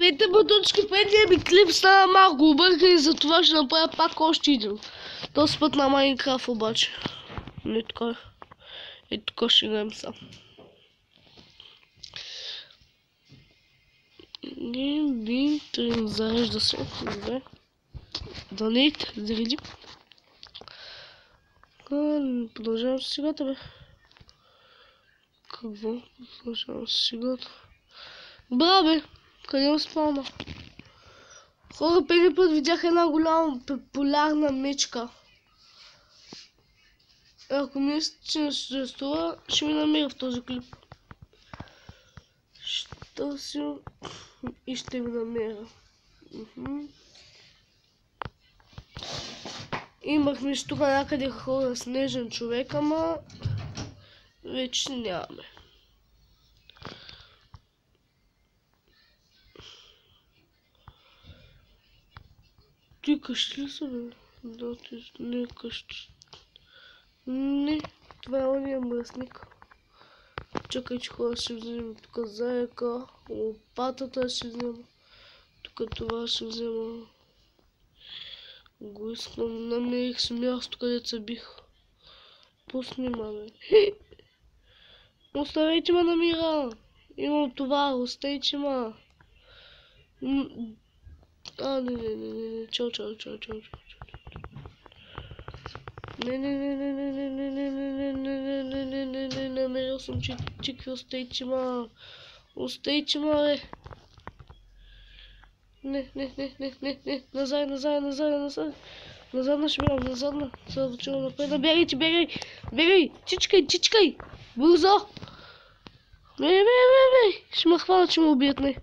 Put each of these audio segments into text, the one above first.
5 бутончки, предния ми клип стана малко обърка и затова ще направя пак още един. Този път на Майнкрафт обаче. Не така. И така ще играем сам. Един, зарежда се. Добре. Донейт, зареди. Продължавам с сегата, бе. Какво? Продължавам с сегата. Браво, бе. Къде ме спална? Хора, преди път видях една голяма полярна мечка. Ако мислите, че не съществува, ще ми намеря в този клип. Ще търся и ще ми намеря. Имахме тук някъде хора снежен човек, ама вече нямаме. Ти къщи ли са, бе? Да, не е къщи. Не, това е ония мръсник. Чакай, че хора ще вземем тук заека, лопатата ще взема. Тук това ще взема. Го искам, намерих си място, където се бих. Пуснима, бе. Оставете ме на мира! Имам това, оставете ме. Не, чао. Не, намерил съм чикви, оставете ме. Оставете ме, бе. Не, назад. Назадна ще бягам, назадна. Сега зачувам напред. Бегай! Чичкай! Бързо! Бей! Ще ме хвана, че ме убият, не.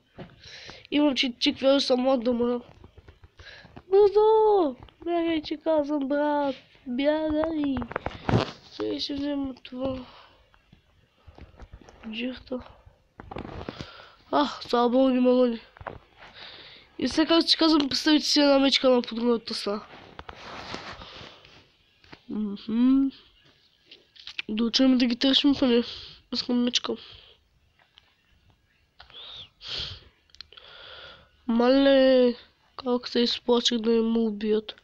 Имам чикви, съм от дома. Бързо! Бягай, че казвам, брат. Бягай! Сега ще взема това. Джирта. Слабо ни малони. И сега както ти казвам, представите си една мечка на подгоната страна. Да учим да ги търсим поне. Искам мечка. Мале, как се изплачих да не му убият.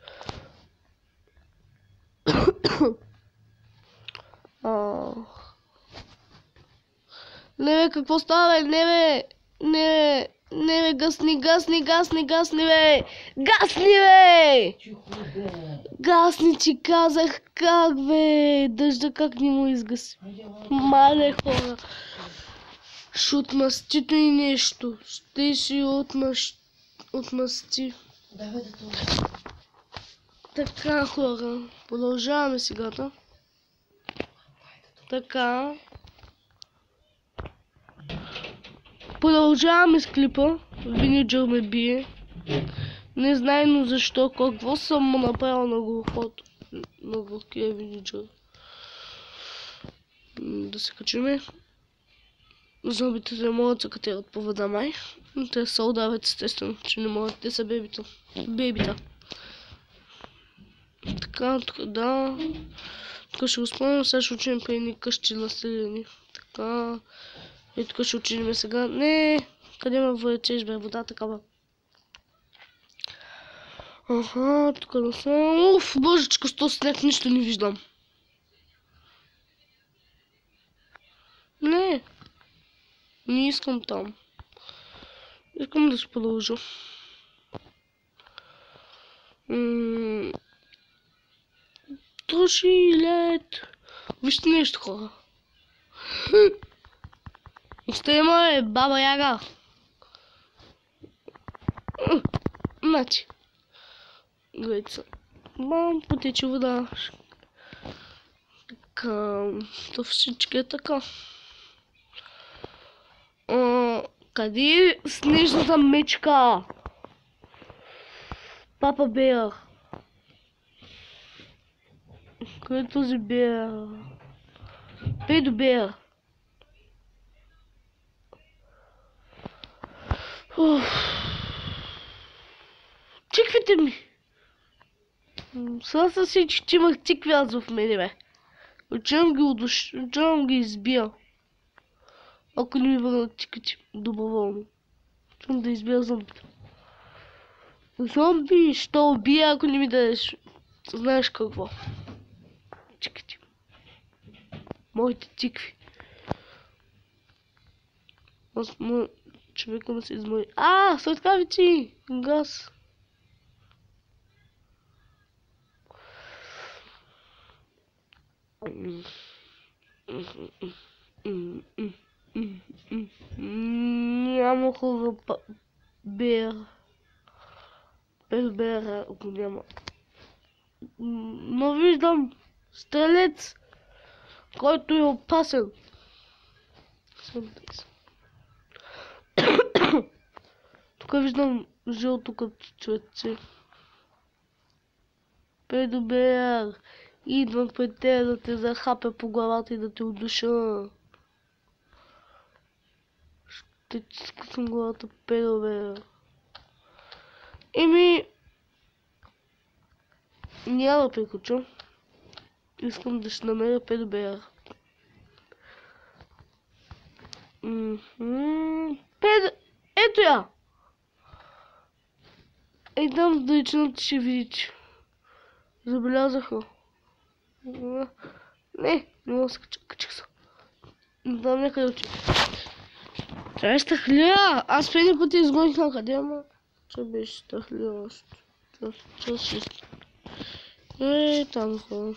Не бе, какво става, бе? Не бе, гасни, бе! Гасни, че казах, как бе? Дъжда как не му изгаси. Мале, хора. Ще отмъстито и нещо. Ще си отмъсти. Така, хора. Продължаваме сегата. Така. Продължаваме с клипа. Винеджър ме бие. Не знайно защо, какво съм му направил на глухото. На глухия винеджър. Да се качиме. Зомбите не могат да се катерат по вода май. Те са удавят естествено, че не могат. Те са бебита. Така, да. Тук ще го спомням, сега ще учим при едни къщи населени. Така. И тук ще учим сега. Не, къде ме върчеш, бе, вода такава. Тук да съм. Божечко, с този сняг нищо не виждам. Не искам там. Искам да се продължа. Троши лед. Вижте нещо, хора. Остави ме, баба Яга. Значи. Гледайте се. Потече вода. Така. То всички е така. Къде е снежната мечка? Папа Беар. Къде е този Беар? Педо Беар. Тиквите ми. Сега са всички, че имах тикви аз в мене, бе. Отчевам ги избия. Ако не ми върнат тиквите доброволно. Чум да избия зомбите. Зомби, що убия, ако не ми дадеш. Знаеш какво? Чекайте. Моите тикви. Аз човека ме се измори. Светкавици! Газ! Няма хубава бера. Без бера го няма. Но виждам стрелец, който е опасен. Тук виждам жълто като цветце. Педобер, идвам пред те да те захапя по главата и да те удуша. Ще ти скъсам главата, педобер. Няма да приключа. Искам да ще намеря педобер. Ето я! Там далечината ще видите. Забелязаха. Не мога да се качих се. Там някъде отиде. Това е стахлия! Аз преди пъти изгоних на къде, ама... Това беше стахлия още. Това ще... Там хора.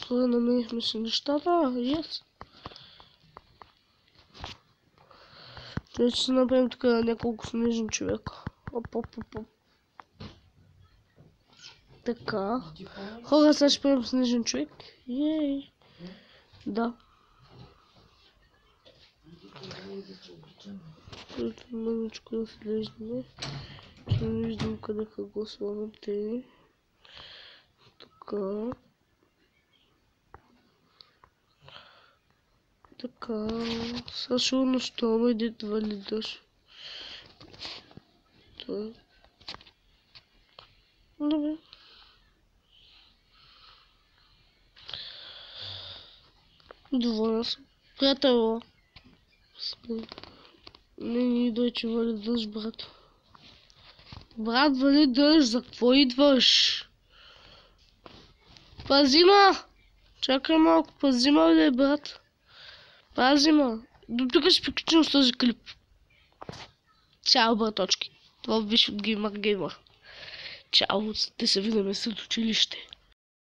Хора, намерихме си нещата, yes. Трябва ще направим така няколко снежни човека. Оп. Така. Хора, сега ще правим снежен човек. Ей. Да. Ето мъничко да слеждаме. Ще не виждам къде какво слагам те. Така. Така. Сега ще унощаваме и дете вали дъжд. Това. Добре. Доволна съм. Приятел. Не идвай, че вали дъжд, брат. Брат, вали дъжд, за какво идваш? Пазима! Чакай малко, пазима ли, брат? Пазима! До тук ще приключим с този клип. Чао, браточки. Това беше от Геймър. Чао, те се видим след училище.